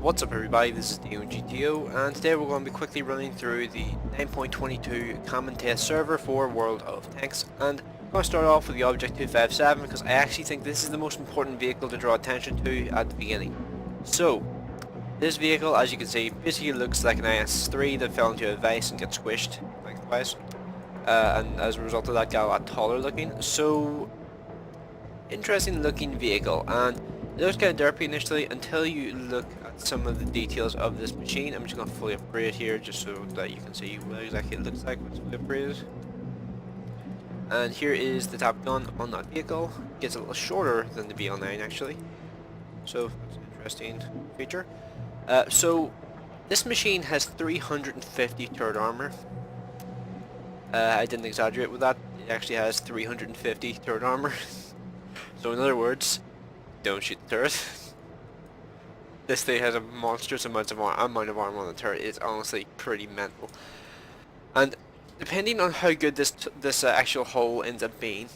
What's up everybody, this is DeanoGTO, and today we're going to be quickly running through the 9.22 common test server for World of Tanks, and I'm going to start off with the Object 257 because I actually think this is the most important vehicle to draw attention to at the beginning. So, this vehicle, as you can see, basically looks like an IS-3 that fell into a vise and got squished, lengthwise, and as a result of that got a lot taller looking. So, interesting looking vehicle, and it looks kind of derpy initially until you look at some of the details of this machine. I'm just going to fully upgrade here just so that you can see what exactly it looks like when it's fully upgraded. And here is the top gun on that vehicle. It gets a little shorter than the BL9 actually, so that's an interesting feature. So this machine has 350 turret armor. I didn't exaggerate with that, it actually has 350 turret armor. So in other words, don't shoot the turret. This thing has a monstrous amount of armor on the turret. It's honestly pretty mental. And depending on how good this actual hull ends up being,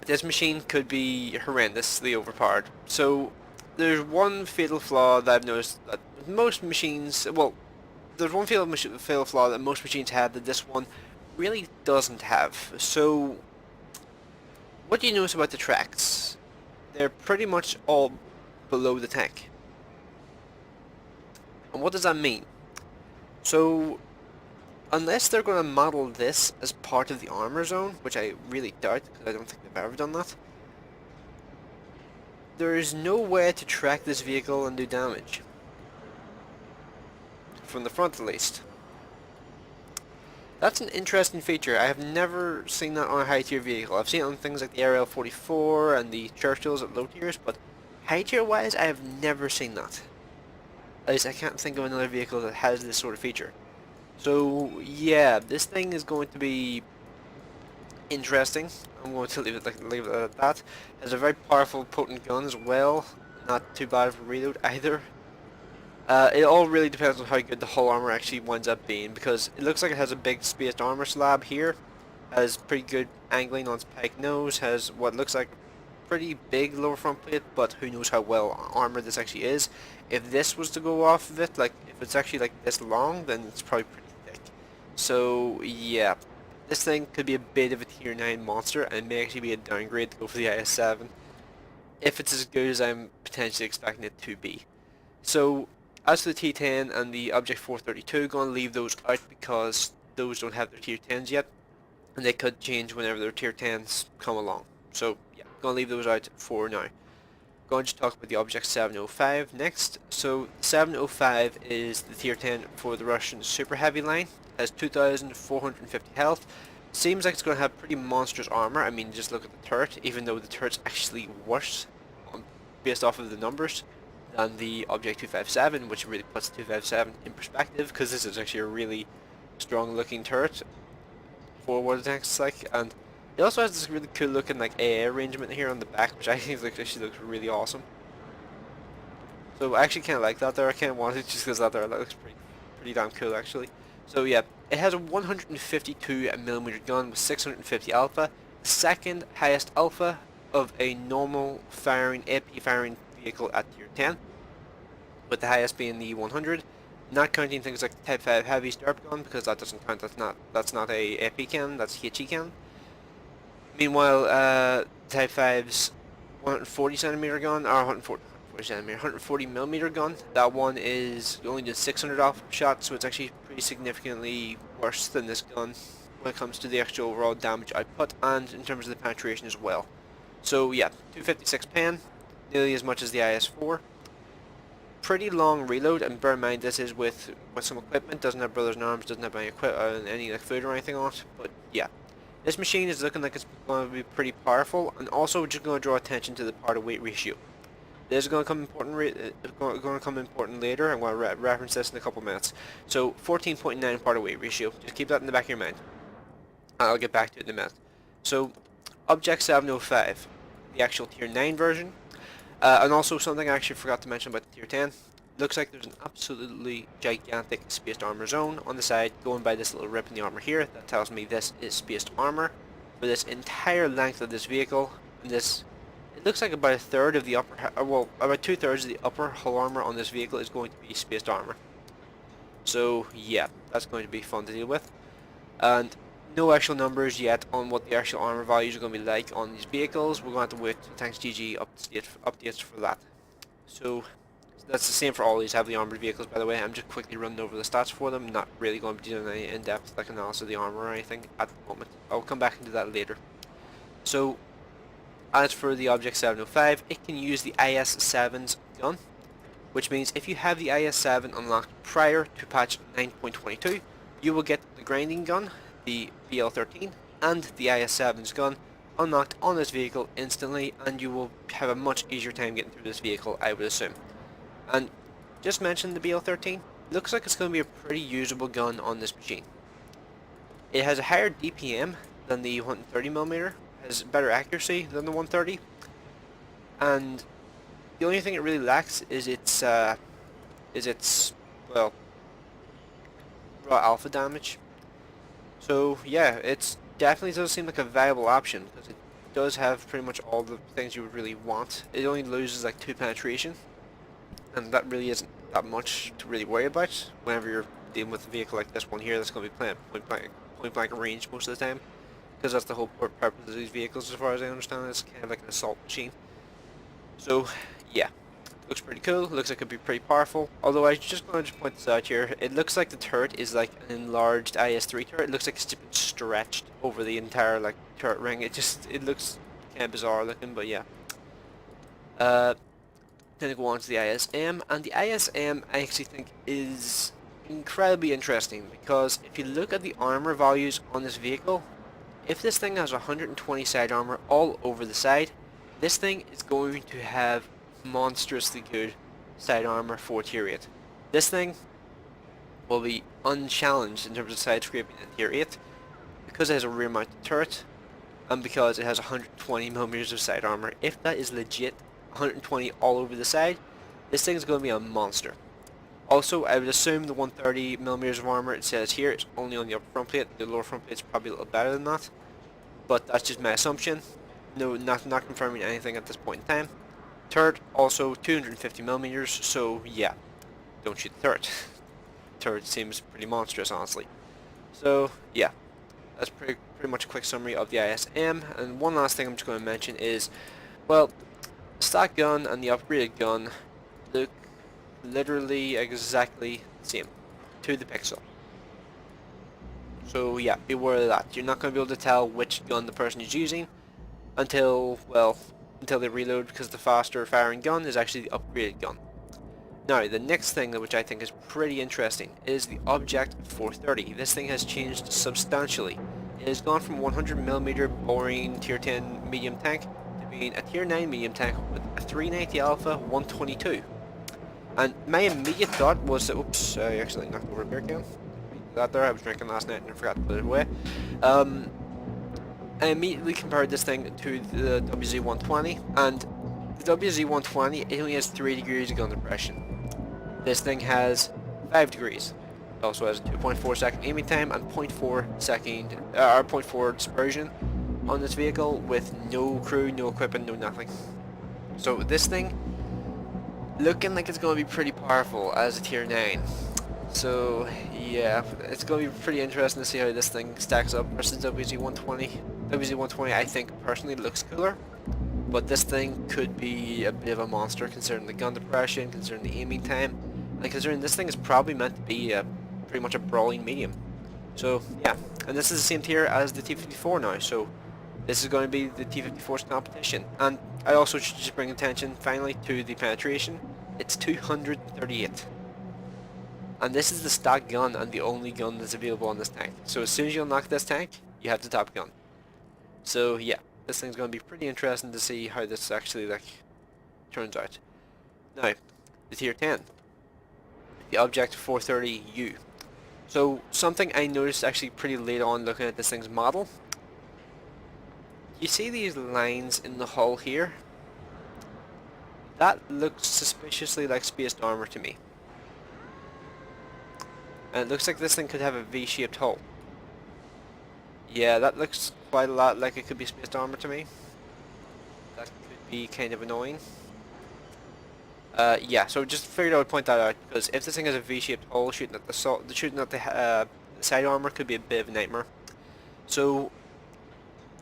this machine could be horrendously overpowered. So there's one fatal flaw that I've noticed that most machines, well, there's one fatal flaw that most machines have that this one really doesn't have. So what do you notice about the tracks? They're pretty much all below the tank. And what does that mean? So, unless they're going to model this as part of the armor zone, which I really doubt, because I don't think they've ever done that, there is no way to track this vehicle and do damage. From the front at least. That's an interesting feature. I have never seen that on a high tier vehicle. I've seen it on things like the RL-44 and the Churchills at low tiers, but high tier wise, I have never seen that. At least I can't think of another vehicle that has this sort of feature. So yeah, this thing is going to be interesting. I'm going to leave it at that. It has a very powerful, potent gun as well. Not too bad for reload either. It all really depends on how good the hull armor actually winds up being, because it looks like it has a big spaced armor slab here, has pretty good angling on its pike nose, has what looks like a pretty big lower front plate, but who knows how well armored this actually is. If this was to go off of it, like if it's actually like this long, then it's probably pretty thick. So yeah, this thing could be a bit of a tier 9 monster, and may actually be a downgrade to go for the IS-7, if it's as good as I'm potentially expecting it to be. So as for the T10 and the Object 432, going to leave those out because those don't have their tier 10s yet, and they could change whenever their tier 10s come along. So yeah, going to leave those out for now. Going to just talk about the Object 705 next. So 705 is the tier 10 for the Russian Super Heavy line. It has 2,450 health. Seems like it's going to have pretty monstrous armor. I mean, just look at the turret, even though the turret's actually worse based off of the numbers than the Object 257, which really puts 257 in perspective, because this is actually a really strong looking turret for what the tank's like. And it also has this really cool looking like AA arrangement here on the back, which I think actually looks really awesome. So I actually kind of like that there. I kind of want it just because that there looks pretty damn cool actually. So yeah, it has a 152mm gun with 650 alpha, the second highest alpha of a normal firing AP firing vehicle at tier 10, with the highest being the 100, not counting things like the Type 5 heavy STARP gun, because that doesn't count. That's not a AP cannon, that's HE cannon. Meanwhile, Type 5's 140cm gun, or 140mm gun, that one is only doing 600 alpha shots, so it's actually pretty significantly worse than this gun when it comes to the actual raw damage output, and in terms of the penetration as well. So yeah, 256 pen, nearly as much as the IS-4. Pretty long reload, and bear in mind this is with some equipment, doesn't have brothers in arms, doesn't have any like food or anything on it, but yeah. This machine is looking like it's going to be pretty powerful, and also just going to draw attention to the part to weight ratio. This is going to come important later. I'm going to reference this in a couple minutes. So 14.9 part to weight ratio, just keep that in the back of your mind. I'll get back to it in a minute. So Object 705, the actual tier 9 version. And also something I actually forgot to mention about the tier 10. Looks like there's an absolutely gigantic spaced armor zone on the side, going by this little rip in the armor here. That tells me this is spaced armor for this entire length of this vehicle. And this it looks like about a third of the upper, well, about 2/3 of the upper hull armor on this vehicle is going to be spaced armor. So yeah, that's going to be fun to deal with. And no actual numbers yet on what the actual armor values are going to be like on these vehicles. We're going to have to wait till Tanks GG updates for that. So that's the same for all these heavily armored vehicles, by the way. I'm just quickly running over the stats for them, not really going to be doing any in-depth like analysis of the armor or anything at the moment. I'll come back into that later. So as for the Object 705, it can use the IS-7's gun, which means if you have the IS-7 unlocked prior to patch 9.22, you will get the grinding gun, the BL-13, and the IS-7's gun unlocked on this vehicle instantly, and you will have a much easier time getting through this vehicle, I would assume. And just mention the BL-13, looks like it's going to be a pretty usable gun on this machine. It has a higher DPM than the 130mm, has better accuracy than the 130, and the only thing it really lacks is its well, raw alpha damage. So yeah, it definitely does seem like a viable option because it does have pretty much all the things you would really want. It only loses like 2 penetration, and that really isn't that much to really worry about whenever you're dealing with a vehicle like this one here that's going to be playing point blank range most of the time, because that's the whole purpose of these vehicles as far as I understand. It's kind of like an assault machine. So yeah, looks pretty cool, looks like it could be pretty powerful. Although I just want to point this out here, it looks like the turret is like an enlarged IS-3 turret. It looks like it's just been stretched over the entire like turret ring. It looks kind of bizarre looking, but yeah. Then I go on to the ISM, and the ISM I actually think is incredibly interesting because if you look at the armor values on this vehicle, if this thing has 120 side armor all over the side, this thing is going to have monstrously good side armor for tier 8. This thing will be unchallenged in terms of side scraping in tier 8 because it has a rear mounted turret and because it has 120mm of side armor. If that is legit 120 all over the side, this thing is going to be a monster. Also, I would assume the 130mm of armor it says here is only on the upper front plate. The lower front plate is probably a little better than that, but that's just my assumption. No, not confirming anything at this point in time. Turret also 250mm, so yeah, don't shoot the turret. Turret seems pretty monstrous, honestly. So yeah, that's pretty much a quick summary of the ISM. And one last thing I'm just going to mention is, well, the stock gun and the upgraded gun look literally exactly the same to the pixel. So yeah, be aware of that. You're not going to be able to tell which gun the person is using until, well, until they reload, because the faster firing gun is actually the upgraded gun. Now, the next thing which I think is pretty interesting is the Object 430. This thing has changed substantially. It has gone from 100mm boring tier 10 medium tank to being a tier 9 medium tank with a 390 Alpha 122. And my immediate thought was that, oops, I accidentally knocked over a beer can. That there, I was drinking last night and I forgot to put it away. I immediately compared this thing to the WZ-120, and the WZ-120, it only has 3 degrees of gun depression. This thing has 5 degrees. It also has a 2.4 second aiming time and 0.4 dispersion on this vehicle with no crew, no equipment, no nothing. So this thing, looking like it's going to be pretty powerful as a tier 9. So yeah, it's going to be pretty interesting to see how this thing stacks up versus WZ-120. WZ-120 I think personally looks cooler, but this thing could be a bit of a monster considering the gun depression, considering the aiming time, and considering this thing is probably meant to be pretty much a brawling medium. So yeah, and this is the same tier as the T-54 now, so this is going to be the T-54's competition. And I also should just bring attention finally to the penetration. It's 238. And this is the stock gun and the only gun that's available on this tank. So as soon as you unlock this tank, you have the top gun. So yeah, this thing's going to be pretty interesting to see how this actually like turns out. Now, the tier 10, the Object 430U. So something I noticed actually pretty late on looking at this thing's model. You see these lines in the hull here? That looks suspiciously like spaced armor to me. And it looks like this thing could have a V-shaped hull. Yeah, that looks quite a lot like it could be spaced armor to me. That could be kind of annoying. Yeah, so just figured I would point that out, because if this thing has a V-shaped hull, shooting at the side armor could be a bit of a nightmare. So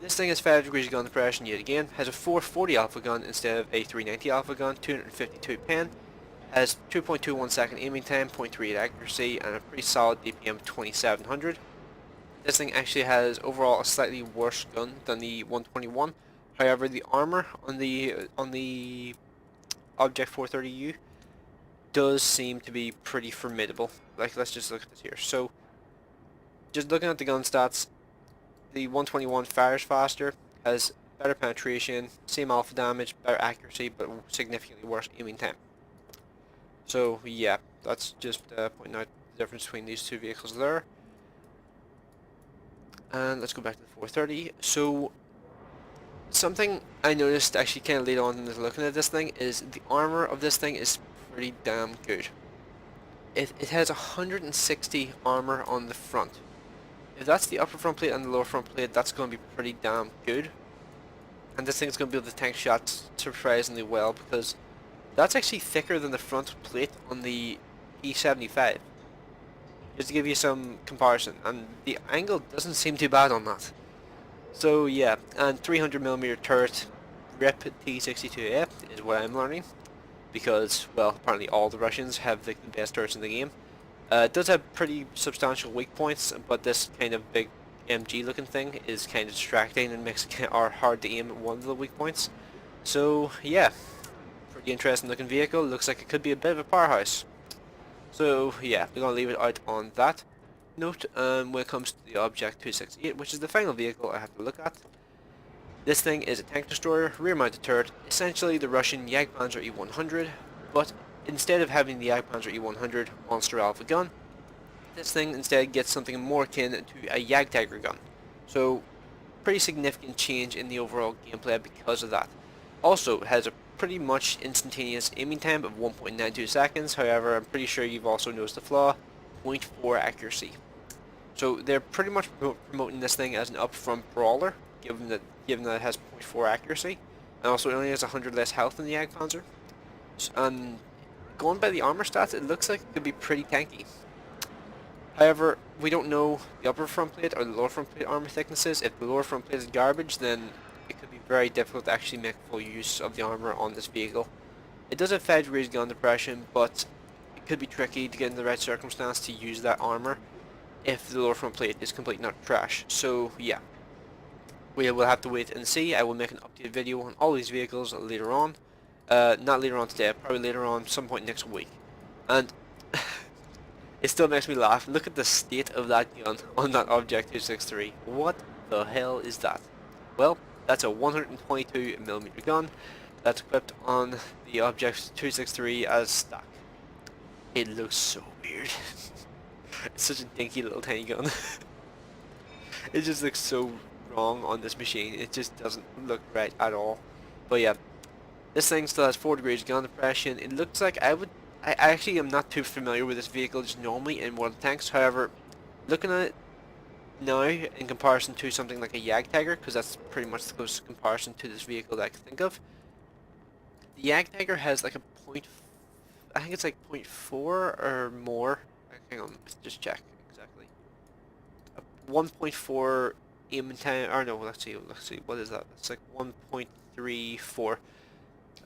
this thing has 5 degrees of gun depression yet again, has a 440 alpha gun instead of a 390 alpha gun, 252 pen, has 2.21 second aiming time, 0.38 accuracy, and a pretty solid DPM of 2700. This thing actually has overall a slightly worse gun than the 121. However, the armor on the Object 430U does seem to be pretty formidable. Like, let's just look at this here. So, just looking at the gun stats, the 121 fires faster, has better penetration, same alpha damage, better accuracy, but significantly worse aiming time. So, yeah, that's just pointing out the difference between these two vehicles there. And let's go back to the 430. So, something I noticed actually kind of later on in looking at this thing is the armor of this thing is pretty damn good. It has 160 armor on the front. If that's the upper front plate and the lower front plate, that's going to be pretty damn good. And this thing's going to be able to tank shots surprisingly well, because that's actually thicker than the front plate on the E75. Just to give you some comparison, and the angle doesn't seem too bad on that. So yeah, and 300mm turret, RIP T62A is what I'm learning, because, well, apparently all the Russians have the best turrets in the game. It does have pretty substantial weak points, but this kind of big MG looking thing is kind of distracting and makes it hard to aim at one of the weak points. So yeah, pretty interesting looking vehicle, looks like it could be a bit of a powerhouse. So yeah, we're going to leave it out on that note. When it comes to the Object 268, which is the final vehicle I have to look at. This thing is a tank destroyer, rear-mounted turret, essentially the Russian Jagdpanzer E100, but instead of having the Jagdpanzer E100 monster alpha gun, this thing instead gets something more akin to a Jagdtiger gun. So, pretty significant change in the overall gameplay because of that. Also, it has a pretty much instantaneous aiming time of 1.92 seconds, however, I'm pretty sure you've also noticed the flaw, 0.4 accuracy. So they're pretty much promoting this thing as an upfront brawler, given that it has 0.4 accuracy, and also it only has 100 less health than the Jagdpanzer. And going by the armor stats, it looks like it could be pretty tanky. However, we don't know the upper front plate or the lower front plate armor thicknesses. If the lower front plate is garbage, then it could be very difficult to actually make full use of the armor on this vehicle. It does have 5 degrees gun depression, but it could be tricky to get in the right circumstance to use that armor if the lower front plate is completely not trash. So yeah, we will have to wait and see. I will make an updated video on all these vehicles later on. Not later on today, probably later on, some point next week. And it still makes me laugh. Look at the state of that gun on that Object 263. What the hell is that? Well, that's a 122mm gun that's equipped on the Object 263 as stock. It looks so weird. It's such a dinky little tiny gun. It just looks so wrong on this machine. It just doesn't look right at all. But yeah, this thing still has 4 degrees gun depression. It looks like I actually am not too familiar with this vehicle just normally in World of Tanks. However, looking at it now in comparison to something like a Jagdtiger, because that's pretty much the closest comparison to this vehicle that I can think of. The Jagdtiger has like a I think it's like 0.4 or more. Hang on, let's just check exactly. 1.4 aim time, or no, let's see, what is that? It's like 1.34.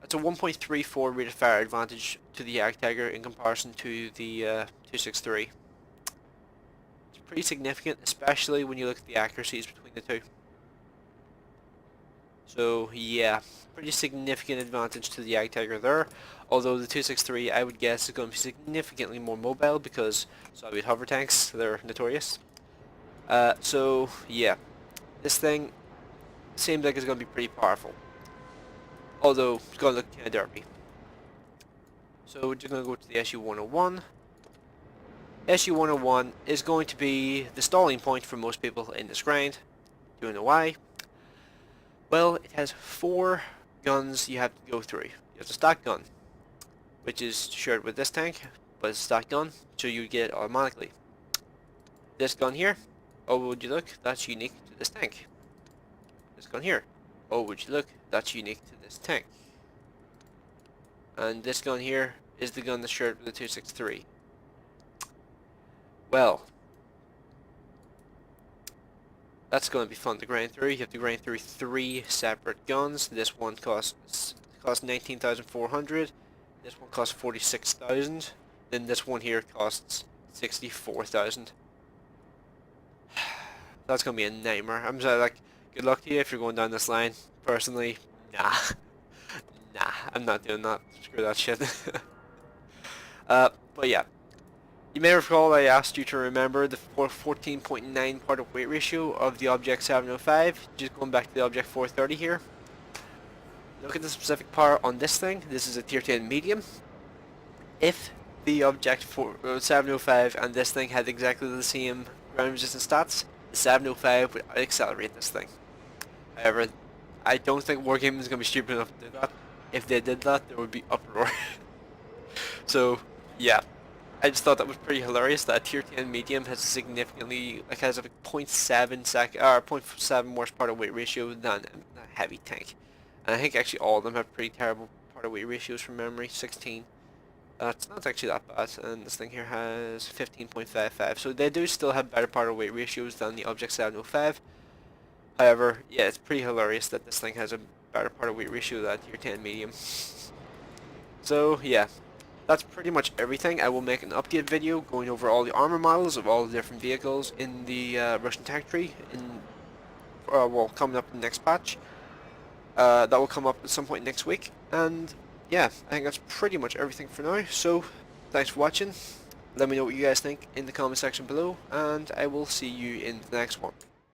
It's a 1.34 rate of fire advantage to the Jagdtiger in comparison to the 263. It's pretty significant, especially when you look at the accuracies between the two. So yeah, pretty significant advantage to the Jagdtiger there. Although the 263, I would guess, is going to be significantly more mobile because Soviet hover tanks, they're notorious. So yeah, this thing seems like it's going to be pretty powerful. Although it's going to look kind of derpy. So we're just going to go to the SU-101. SU-101 is going to be the stalling point for most people in this grind. Do you know why? Well, it has 4 guns you have to go through. You have the stock gun, which is shared with this tank, but it's a stock gun, so you get it automatically. This gun here, oh would you look, that's unique to this tank. This gun here, oh would you look, that's unique to this tank. And this gun here is the gun that's shared with the 263. Well, that's going to be fun to grind through. You have to grind through 3 separate guns. This one costs 19,400. This one costs 46,000. Then this one here costs 64,000. That's going to be a nightmare. I'm sorry, like, good luck to you if you're going down this line. Personally, nah. Nah, I'm not doing that. Screw that shit. But yeah. You may recall I asked you to remember the 14.9 part of weight ratio of the Object 705. Just going back to the Object 430 here. Look at the specific part on this thing. This is a tier 10 medium. If the Object 705 and this thing had exactly the same ground resistance stats, the 705 would accelerate this thing. However, I don't think Wargaming is going to be stupid enough to do that. If they did that, there would be uproar. So, yeah. I just thought that was pretty hilarious that a tier 10 medium has a significantly, like, has a 0.7 worse part of weight ratio than a heavy tank. And I think actually all of them have pretty terrible part of weight ratios from memory, 16. It's not actually that bad, and this thing here has 15.55, so they do still have better part of weight ratios than the Object 705. However, yeah, it's pretty hilarious that this thing has a better part of weight ratio than tier 10 medium. So, yeah. That's pretty much everything. I will make an update video going over all the armor models of all the different vehicles in the Russian tank tree well, coming up in the next patch. That will come up at some point next week. And yeah, I think that's pretty much everything for now. So thanks for watching. Let me know what you guys think in the comment section below, and I will see you in the next one.